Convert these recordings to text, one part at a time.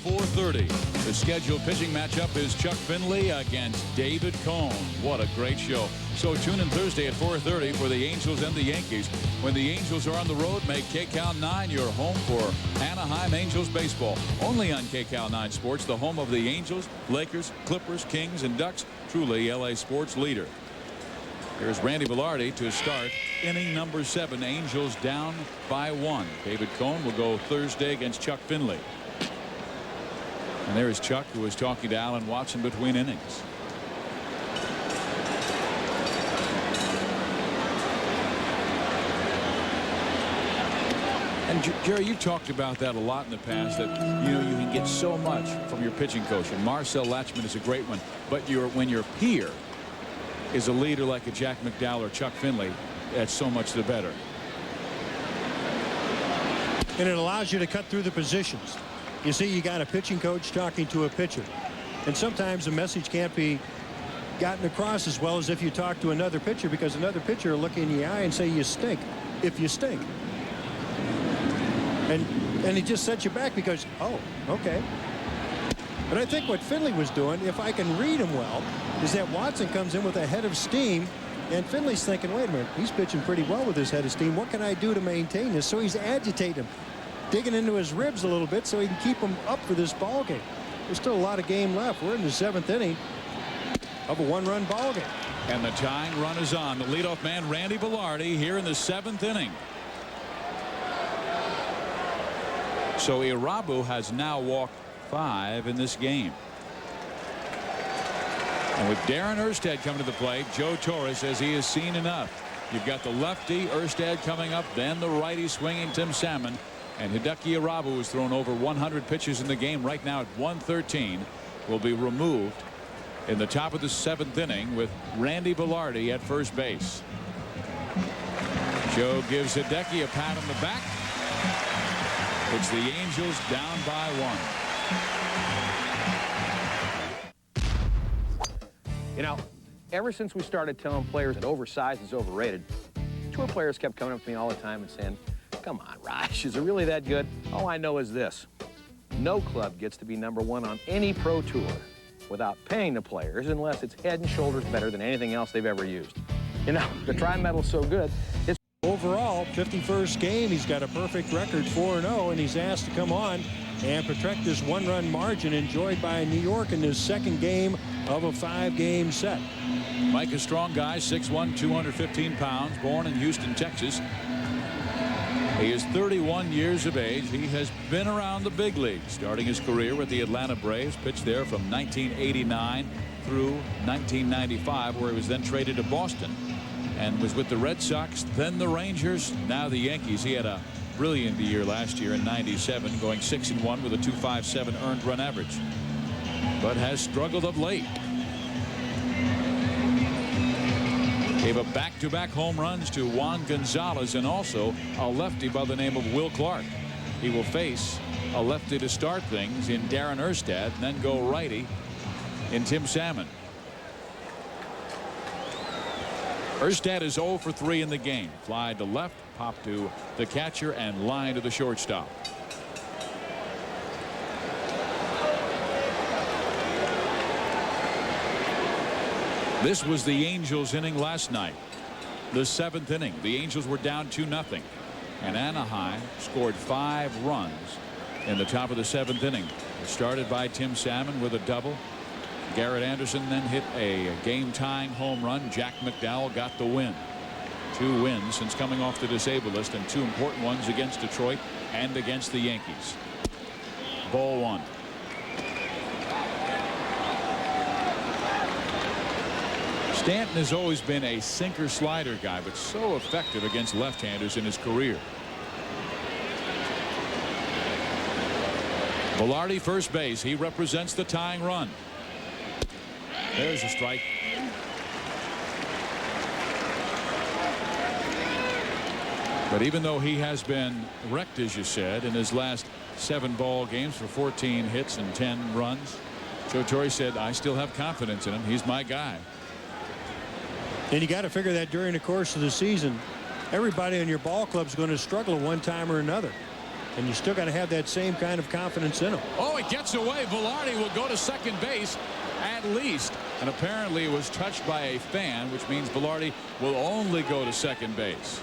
4:30. The scheduled pitching matchup is Chuck Finley against David Cone. What a great show. So tune in Thursday at 4:30 for the Angels and the Yankees. When the Angels are on the road, make KCAL 9 your home for Anaheim Angels baseball. Only on KCAL 9 Sports, the home of the Angels, Lakers, Clippers, Kings, and Ducks. Truly LA sports leader. Here's Randy Velarde to start inning number 7. Angels down by 1. David Cone will go Thursday against Chuck Finley. And there is Chuck, who was talking to Alan Watson between innings. And Jerry, you've talked about that a lot in the past, that you can get so much from your pitching coach, and Marcel Latchman is a great one, but when your peer is a leader like a Jack McDowell or Chuck Finley, that's so much the better. And it allows you to cut through the positions. You see, you got a pitching coach talking to a pitcher, and sometimes the message can't be gotten across as well as if you talk to another pitcher, because another pitcher will look in the eye and say you stink if you stink. And he just sets you back because, oh, okay. But I think what Finley was doing, if I can read him well, is that Watson comes in with a head of steam, and Finley's thinking, wait a minute, he's pitching pretty well with his head of steam. What can I do to maintain this? So he's agitating him, digging into his ribs a little bit so he can keep him up for this ball game. There's still a lot of game left. We're in the 7th inning of a 1-run ball game. And the tying run is on. The leadoff man, Randy Velarde, here in the 7th inning. So Irabu has now walked 5 in this game. And with Darren Erstad coming to the plate, Joe Torre says he has seen enough. You've got the lefty Erstad coming up, then the righty swinging Tim Salmon, and Hideki Irabu has thrown over 100 pitches in the game right now at 113. Will be removed in the top of the 7th inning with Randy Velarde at first base. Joe gives Hideki a pat on the back. It's the Angels down by 1. You know, ever since we started telling players that oversized is overrated, tour players kept coming up to me all the time and saying, come on, Raj, is it really that good? All I know is this. No club gets to be #1 on any pro tour without paying the players unless it's head and shoulders better than anything else they've ever used. You know, the Tri-Metal's so good, it's overall, 51st game, he's got a perfect record, 4-0, and he's asked to come on and protect this 1-run margin enjoyed by New York in his 2nd game of a 5-game set. Mike, a strong guy, 6'1", 215 pounds, born in Houston, Texas. He is 31 years of age. He has been around the big leagues, starting his career with the Atlanta Braves, pitched there from 1989 through 1995, where he was then traded to Boston and was with the Red Sox, then the Rangers, now the Yankees. He had a brilliant year last year in '97, going 6-1 with a .257 earned run average, but has struggled of late. Gave up back-to-back home runs to Juan Gonzalez and also a lefty by the name of Will Clark. He will face a lefty to start things in Darren Erstad, and then go righty in Tim Salmon. Erstad is 0 for 3 in the game. Fly to left, pop to the catcher, and line to the shortstop. This was the Angels inning last night. The 7th inning. The Angels were down 2-0. And Anaheim scored 5 runs in the top of the 7th inning. It started by Tim Salmon with a double. Garrett Anderson then hit a game-tying home run. Jack McDowell got the win. 2 wins since coming off the disabled list, and 2 important ones against Detroit and against the Yankees. Ball 1. Stanton has always been a sinker-slider guy, but so effective against left-handers in his career. Velarde first base. He represents the tying run. There's a strike. But even though he has been wrecked, as you said, in his last 7 ball games for 14 hits and 10 runs, Joe Torre said, I still have confidence in him. He's my guy. And you got to figure that during the course of the season, everybody in your ball club is going to struggle at one time or another. and you still got to have that same kind of confidence in him. Oh, it gets away. Velarde will go to second base at least. And apparently it was touched by a fan, which means Velarde will only go to second base.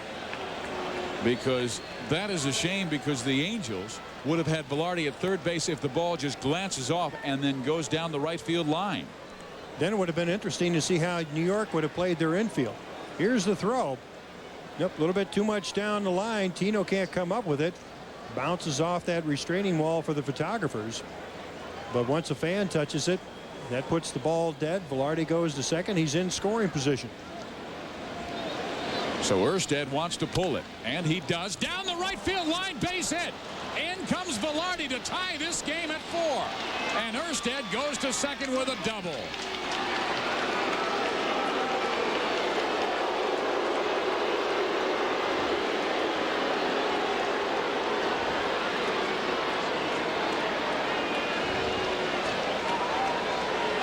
Because that is a shame, because the Angels would have had Velarde at third base if the ball just glances off and then goes down the right field line. Then it would have been interesting to see how New York would have played their infield. Here's the throw. Yep, a little bit too much down the line. Tino can't come up with it. Bounces off that restraining wall for the photographers. But once a fan touches it, that puts the ball dead. Velarde goes to second. He's in scoring position. So Erstad wants to pull it, and he does. Down the right field line, base hit. In comes Velarde to tie this game at 4. And Erstad goes to second with a double.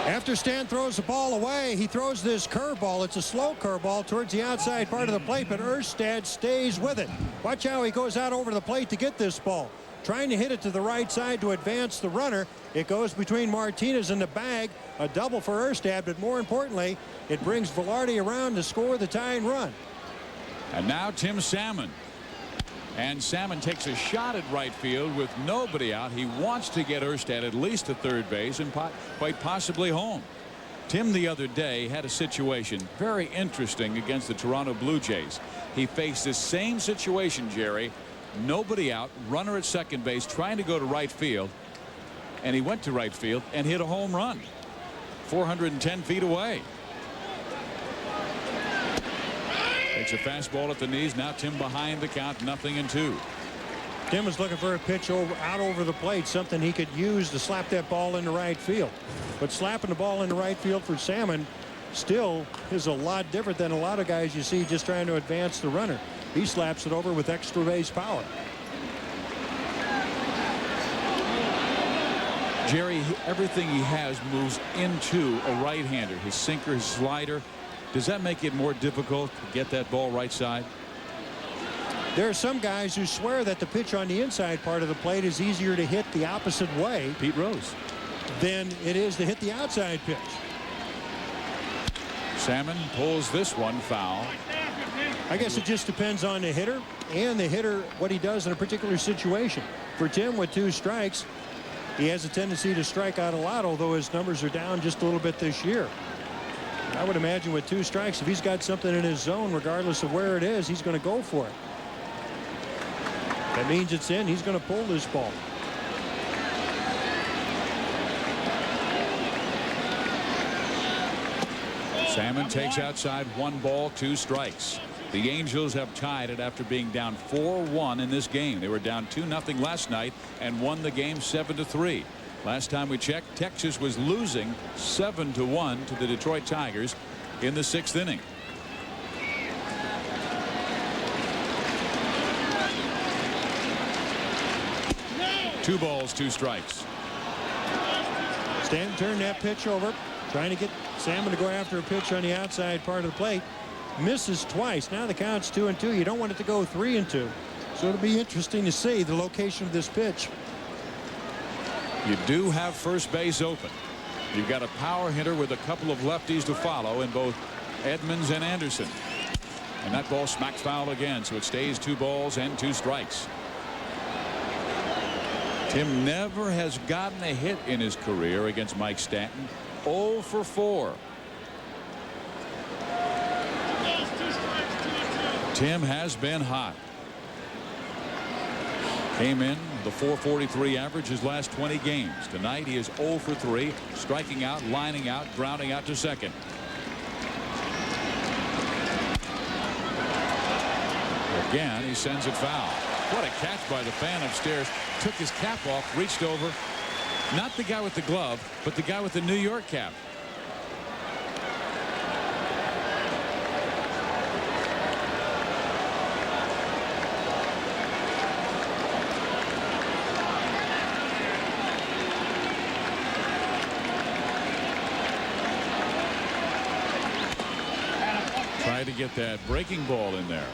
After Stan throws the ball away, he throws this curveball. It's a slow curveball towards the outside part of the plate, but Erstad stays with it. Watch how he goes out over the plate to get this ball. Trying to hit it to the right side to advance the runner. It goes between Martinez and the bag. A double for Erstad, but more importantly, it brings Velarde around to score the tying run. And now Tim Salmon. And Salmon takes a shot at right field with nobody out. He wants to get Erstad at least to third base and quite possibly home. Tim the other day had a situation very interesting against the Toronto Blue Jays. He faced this same situation, Jerry. Nobody out, runner at second base trying to go to right field. And he went to right field and hit a home run 410 feet away. Takes a fastball at the knees. Now Tim behind the count, 0-2. Tim was looking for a pitch out over the plate, something he could use to slap that ball into right field. But slapping the ball into right field for Salmon still is a lot different than a lot of guys you see just trying to advance the runner. He slaps it over with extra base power. Jerry, everything he has moves into a right-hander. His sinker, his slider. Does that make it more difficult to get that ball right side? There are some guys who swear that the pitch on the inside part of the plate is easier to hit the opposite way, Pete Rose, than it is to hit the outside pitch. Salmon pulls this one foul. I guess it just depends on the hitter and the hitter what he does in a particular situation. For Tim, with 2 strikes, he has a tendency to strike out a lot, although his numbers are down just a little bit this year. I would imagine with 2 strikes, if he's got something in his zone, regardless of where it is, he's going to go for it. That means it's in. He's going to pull this ball. Salmon takes outside, 1 ball, 2 strikes. The Angels have tied it after being down 4-1 in this game. They were down 2-0 last night and won the game 7-3. Last time we checked, Texas was losing 7-1 to the Detroit Tigers in the 6th inning. No. 2 balls, 2 strikes. Stanton turned that pitch over, trying to get Salmon to go after a pitch on the outside part of the plate. Misses twice. Now the count's 2-2. You don't want it to go 3-2. So it'll be interesting to see the location of this pitch. You do have first base open. You've got a power hitter with a couple of lefties to follow in both Edmonds and Anderson. And that ball smacked foul again, so it stays 2 balls and 2 strikes. Tim never has gotten a hit in his career against Mike Stanton. 0 for 4. Tim has been hot. Came in the .443 average his last 20 games. Tonight he is 0 for 3, striking out, lining out, grounding out to second. Again, he sends it foul. What a catch by the fan upstairs. Took his cap off, reached over. Not the guy with the glove, but the guy with the New York cap. Try to get that breaking ball in there.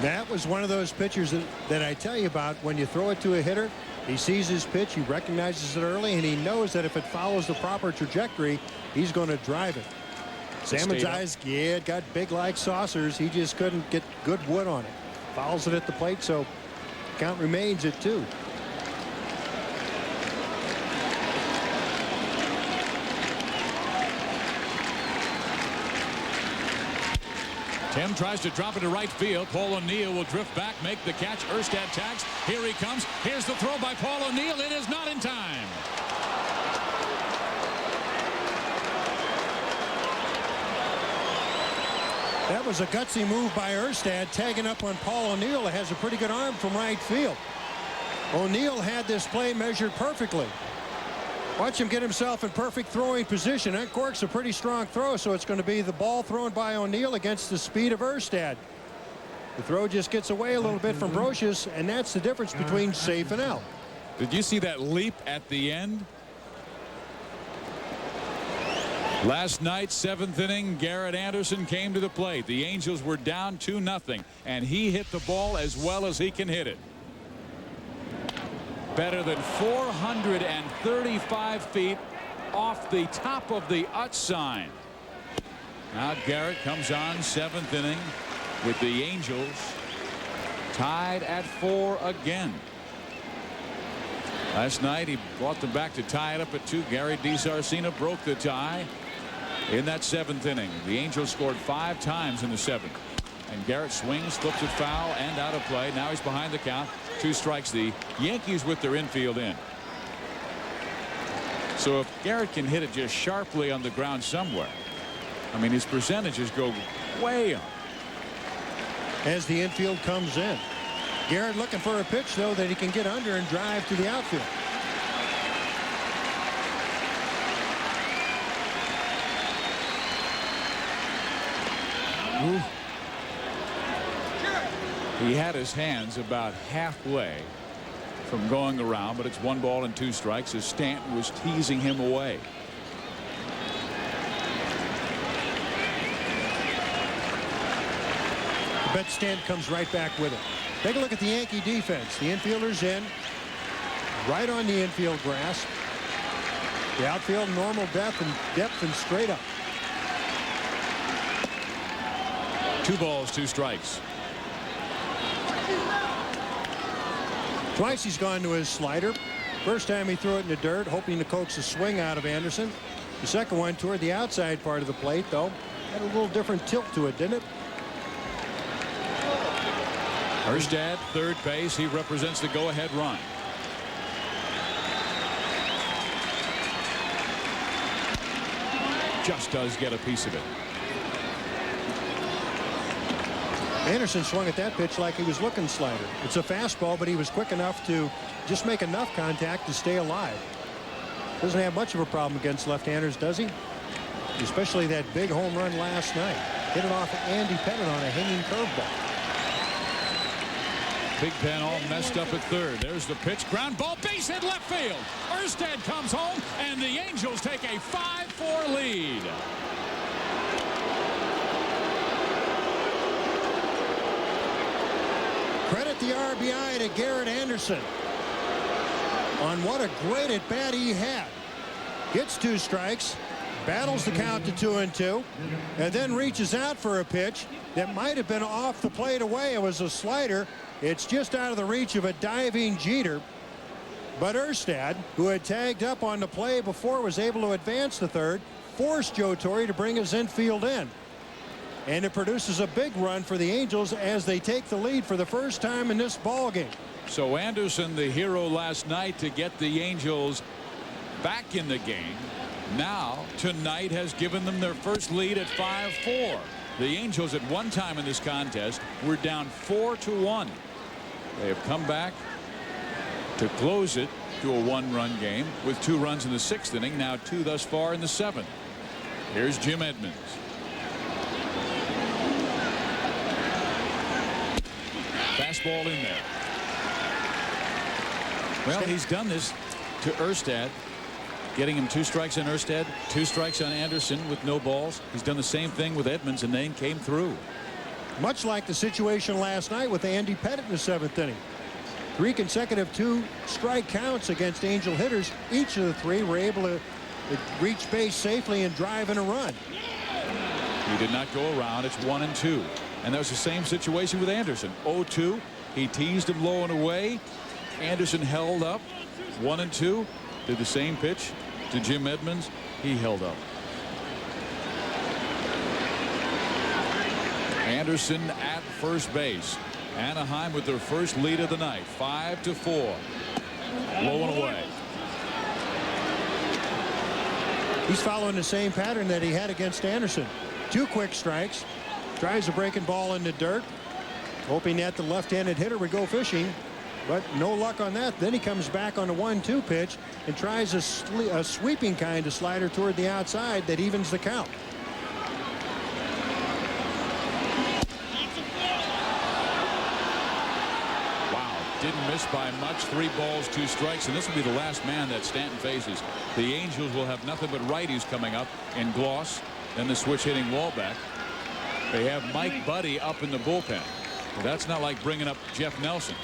That was one of those pitchers that I tell you about. When you throw it to a hitter, he sees his pitch, he recognizes it early, and he knows that if it follows the proper trajectory, he's going to drive it. Salmon's eyes, yeah, it got big like saucers. He just couldn't get good wood on it. Fouls it at the plate, so count remains at 2. Tim tries to drop it to right field. Paul O'Neill will drift back, make the catch. Erstad tags. Here he comes. Here's the throw by Paul O'Neill. It is not in time. That was a gutsy move by Erstad, tagging up on Paul O'Neill, who has a pretty good arm from right field. O'Neill had this play measured perfectly. Watch him get himself in perfect throwing position. Uncorks a pretty strong throw, so it's going to be the ball thrown by O'Neill against the speed of Erstad. The throw just gets away a little bit from Brocious, and that's the difference between safe and out. Did you see that leap at the end? Last night, 7th inning, Garrett Anderson came to the plate. The Angels were down 2-0, and he hit the ball as well as he can hit it. Better than 435 feet off the top of the Utz sign. Now Garrett comes on, 7th inning, with the Angels tied at 4 again. Last night he brought them back to tie it up at 2. Gary DiSarcina broke the tie in that 7th inning. The Angels scored 5 times in the 7th. And Garrett swings, flips it foul and out of play. Now he's behind the count. 2 strikes. The Yankees with their infield in. So if Garrett can hit it just sharply on the ground somewhere, I mean, his percentages go way up. As the infield comes in, Garrett looking for a pitch, though, that he can get under and drive to the outfield. Ooh. He had his hands about halfway from going around, but it's 1 ball and 2 strikes as Stanton was teasing him away. I bet Stanton comes right back with it. Take a look at the Yankee defense. The infielders in, right on the infield grass. The outfield normal depth and straight up. 2 balls, 2 strikes. Twice he's gone to his slider. First time he threw it in the dirt, hoping to coax a swing out of Anderson. The second one toward the outside part of the plate, though. Had a little different tilt to it, didn't it? Erstad, third base. He represents the go-ahead run. Just does get a piece of it. Anderson swung at that pitch like he was looking slider. It's a fastball, but he was quick enough to just make enough contact to stay alive. Doesn't have much of a problem against left-handers, does he? Especially that big home run last night. Hit it off Andy Pettit on a hanging curveball. Big Pen all messed up at third. There's the pitch. Ground ball, base hit left field. Erstad comes home, and the Angels take a 5-4 lead. Credit the RBI to Garrett Anderson on what a great at-bat he had. Gets 2 strikes, battles the count to 2-2, and then reaches out for a pitch that might have been off the plate away. It was a slider. It's just out of the reach of a diving Jeter. But Erstad, who had tagged up on the play before, was able to advance to third, forced Joe Torre to bring his infield in. And it produces a big run for the Angels as they take the lead for the first time in this ballgame. So Anderson, the hero last night to get the Angels back in the game, now tonight has given them their first lead at 5-4. The Angels at one time in this contest were down 4-1. They have come back to close it to a 1-run game with 2 runs in the 6th inning, now 2 thus far in the 7th. Here's Jim Edmonds. Fastball in there. Well, he's done this to Erstad, getting him 2 strikes on Erstad, 2 strikes on Anderson with no balls. He's done the same thing with Edmonds, and they came through. Much like the situation last night with Andy Pettitte in the 7th inning. 3 consecutive 2-strike counts against Angel hitters. Each of the 3 were able to reach base safely and drive in a run. He did not go around. It's 1-2. And that was the same situation with Anderson. 0-2. He teased him low and away. Anderson held up. 1-2. Did the same pitch to Jim Edmonds. He held up. Anderson at first base. Anaheim with their first lead of the night. 5-4. Low and away. He's following the same pattern that he had against Anderson. 2 quick strikes. Tries a breaking ball in the dirt, hoping that the left-handed hitter would go fishing, but no luck on that. Then he comes back on a 1-2 pitch and tries a sweeping kind of slider toward the outside that evens the count. Didn't miss by much. 3 balls, 2 strikes, and this will be the last man that Stanton faces. The Angels will have nothing but righties coming up in Gloss, then the switch hitting Wallback. They have Mike Buddy up in the bullpen. But that's not like bringing up Jeff Nelson.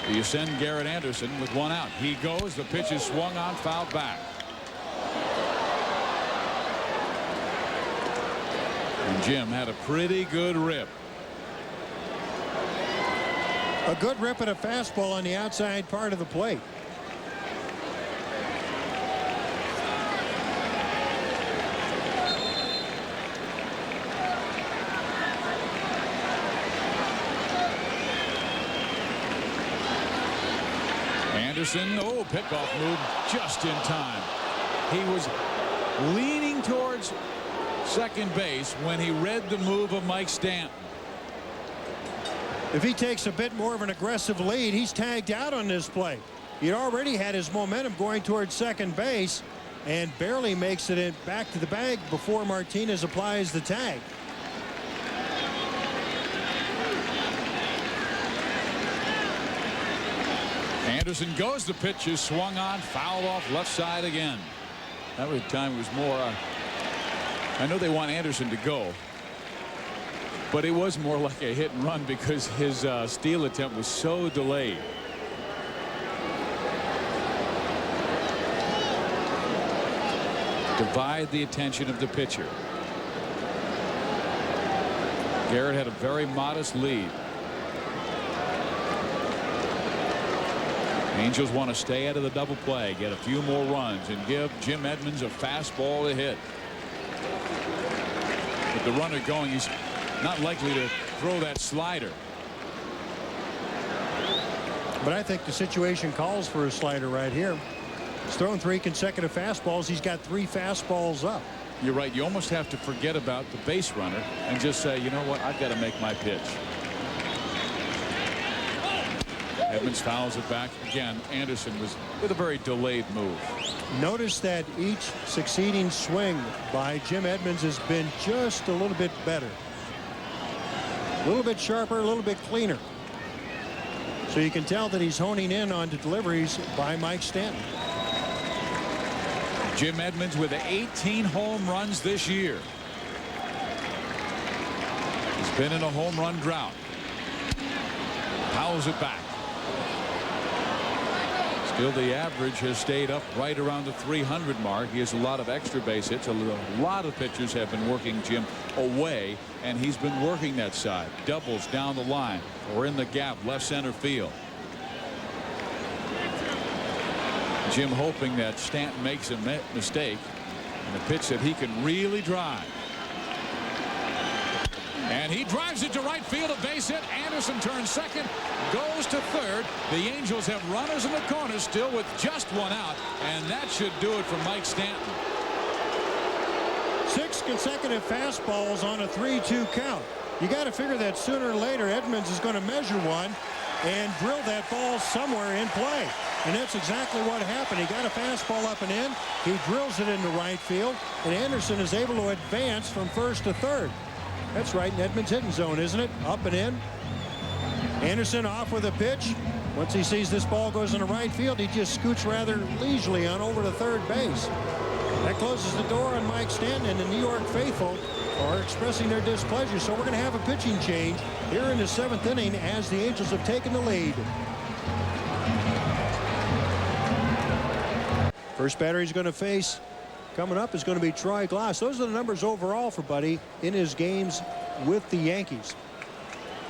You send Garrett Anderson with 1 out. He goes. The pitch is swung on, fouled back. And Jim had a pretty good rip. A good rip at a fastball on the outside part of the plate. Anderson, oh, pickoff move just in time. He was leaning towards second base when he read the move of Mike Stanton. If he takes a bit more of an aggressive lead, he's tagged out on this play. He'd already had his momentum going towards second base and barely makes it back to the bag before Martinez applies the tag. Anderson goes. The pitch is swung on, fouled off left side again. That was time. It was more. I know they want Anderson to go, but it was more like a hit and run because his steal attempt was so delayed. Divide the attention of the pitcher. Garrett had a very modest lead. Angels want to stay out of the double play, get a few more runs, and give Jim Edmonds a fastball to hit. With the runner going, he's not likely to throw that slider. But I think the situation calls for a slider right here. He's thrown 3 consecutive fastballs. He's got 3 fastballs up. You're right. You almost have to forget about the base runner and just say, you know what, I've got to make my pitch. Edmonds fouls it back again. Anderson was with a very delayed move. Notice that each succeeding swing by Jim Edmonds has been just a little bit better. A little bit sharper, a little bit cleaner. So you can tell that he's honing in on the deliveries by Mike Stanton. Jim Edmonds with 18 home runs this year. He's been in a home run drought. Fouls it back. Still, the average has stayed up right around the 300 mark. He has a lot of extra base hits. A lot of pitchers have been working Jim away, and he's been working that side. Doubles down the line or in the gap left center field. Jim hoping that Stanton makes a mistake and a pitch that he can really drive. And he drives it to right field, a base hit. Anderson turns second, goes to third. The Angels have runners in the corner still with just 1 out, and that should do it for Mike Stanton. 6 consecutive fastballs on a 3-2 count. You got to figure that sooner or later Edmonds is going to measure one and drill that ball somewhere in play. And that's exactly what happened. He got a fastball up and in. He drills it into right field, and Anderson is able to advance from first to third. That's right in Edmonds' hitting zone, isn't it? Up and in. Anderson off with a pitch. Once he sees this ball goes into right field, he just scoots rather leisurely on over to third base. That closes the door on Mike Stanton and the New York faithful are expressing their displeasure. So we're going to have a pitching change here in the 7th inning as the Angels have taken the lead. First batter he's going to face coming up is going to be Troy Glaus. Those are the numbers overall for Buddy in his games with the Yankees.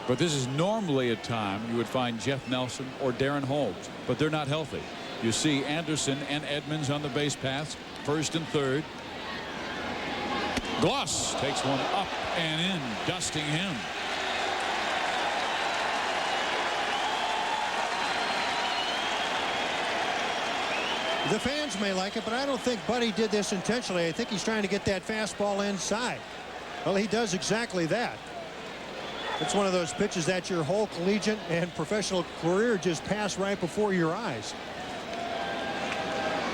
But this is normally a time you would find Jeff Nelson or Darren Holmes, but they're not healthy. You see Anderson and Edmonds on the base paths, first and third. Glaus takes one up and in, dusting him. The fans may like it, but I don't think Buddy did this intentionally. I think he's trying to get that fastball inside. Well, he does exactly that. It's one of those pitches that your whole collegiate and professional career just pass right before your eyes.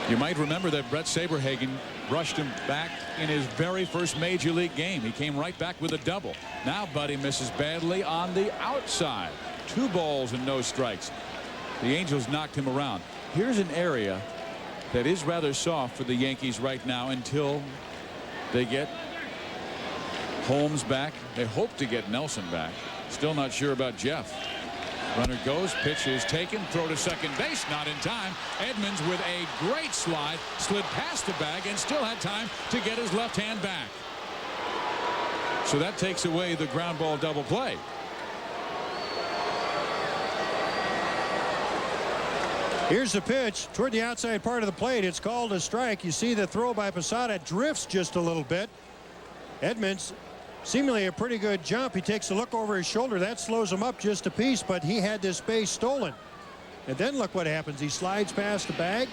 You might remember that Brett Saberhagen brushed him back in his very first major league game. He came right back with a double. Now Buddy misses badly on the outside. 2 balls and no strikes. The Angels knocked him around. Here's an area that is rather soft for the Yankees right now until they get Holmes back. They hope to get Nelson back. Still not sure about Jeff. Runner goes, pitch is taken, throw to second base, not in time. Edmonds with a great slide, slid past the bag and still had time to get his left hand back. So that takes away the ground ball double play. Here's the pitch toward the outside part of the plate. It's called a strike. You see the throw by Posada drifts just a little bit. Edmonds, seemingly a pretty good jump. He takes a look over his shoulder. That slows him up just a piece, but he had this base stolen. And then look what happens. He slides past the bag.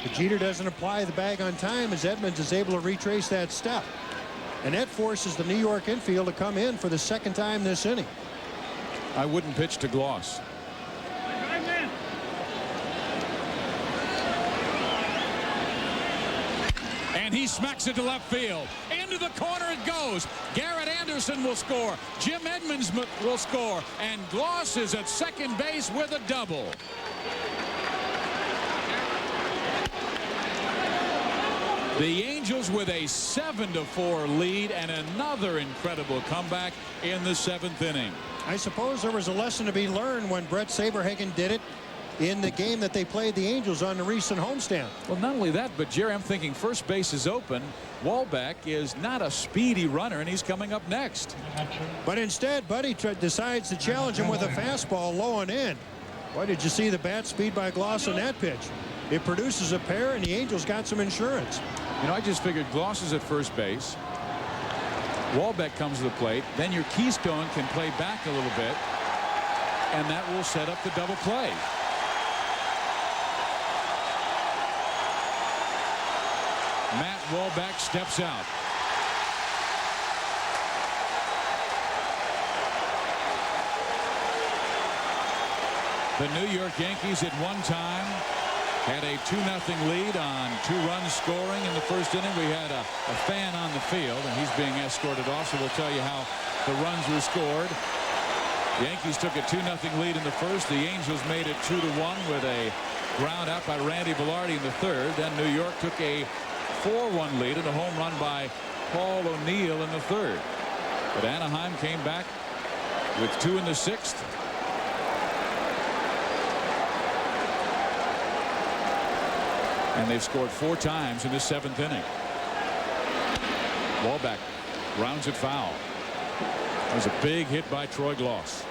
The Jeter doesn't apply the bag on time as Edmonds is able to retrace that step. And that forces the New York infield to come in for the 2nd time this inning. I wouldn't pitch to Glaus. And he smacks it to left field. Into the corner it goes. Garrett Anderson will score. Jim Edmonds will score. And Glaus is at second base with a double. The Angels with a 7-4 lead and another incredible comeback in the 7th inning. I suppose there was a lesson to be learned when Brett Saberhagen did it in the game that they played the Angels on the recent homestand. Well, not only that, but Jerry, I'm thinking first base is open. Wallback is not a speedy runner, and he's coming up next. But instead, Buddy decides to challenge him with a fastball low and in. Boy, did you see the bat speed by Glaus on that pitch? It produces a pair, and the Angels got some insurance. You know, I just figured Glaus is at first base. Wallback comes to the plate. Then your Keystone can play back a little bit, and that will set up the double play. Matt Wallback steps out. The New York Yankees at one time had a 2-0 lead on 2 runs scoring in the first inning. We had a fan on the field, and he's being escorted off, so we'll tell you how the runs were scored. The Yankees took a 2-0 lead in the first. The Angels made it 2-1 with a ground out by Randy Velarde in the third. Then New York took a 4-1 lead and a home run by Paul O'Neill in the third. But Anaheim came back with 2 in the 6th. And they've scored 4 times in the 7th inning. Wallback rounds it foul. That was a big hit by Troy Glaus.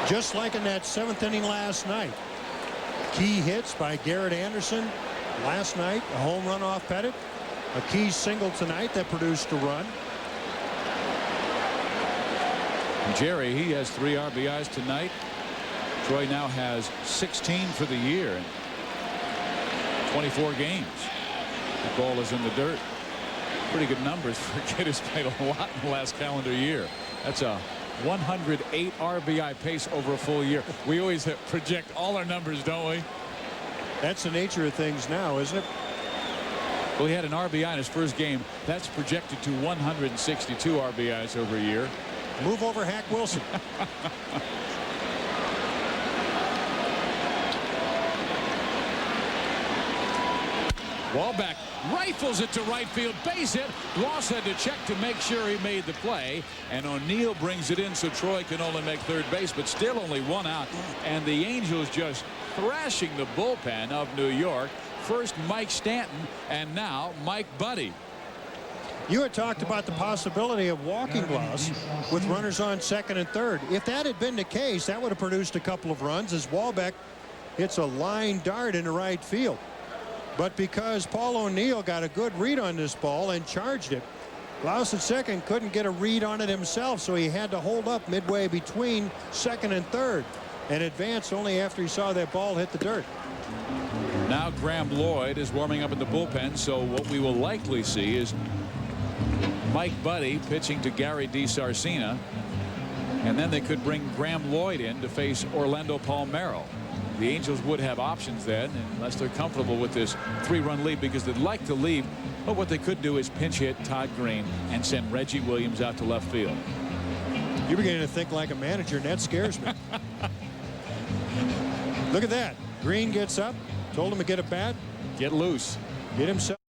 Just like in that 7th inning last night. Key hits by Garrett Anderson last night. A home run off Pettit. A key single tonight that produced a run. And Jerry, he has 3 RBIs tonight. Troy now has 16 for the year in 24 games. The ball is in the dirt. Pretty good numbers for a kid who's played a lot in the last calendar year. That's a 108 RBI pace over a full year. We always project all our numbers, don't we? That's the nature of things now, isn't it? Well, he had an RBI in his first game. That's projected to 162 RBIs over a year. Move over Hack Wilson. Wallback rifles it to right field, base hit. Bloss had to check to make sure he made the play, and O'Neill brings it in so Troy can only make third base, but still only 1 out. And the Angels just thrashing the bullpen of New York. First Mike Stanton, and now Mike Buddy. You had talked about the possibility of walking Bloss with runners on second and third. If that had been the case, that would have produced a couple of runs as Wahlbeck hits a line dart into right field. But because Paul O'Neill got a good read on this ball and charged it, Bloss at second couldn't get a read on it himself, so he had to hold up midway between second and third and advance only after he saw that ball hit the dirt. Now Graham Lloyd is warming up in the bullpen, so what we will likely see is Mike Buddy pitching to Gary DiSarcina, and then they could bring Graham Lloyd in to face Orlando Palmeiro. The Angels would have options then, unless they're comfortable with this 3-run lead, because they'd like to leave. But what they could do is pinch hit Todd Green and send Reggie Williams out to left field. You're beginning to think like a manager, and that scares me. Look at that. Green gets up, told him to get a bat, Get loose. get himself.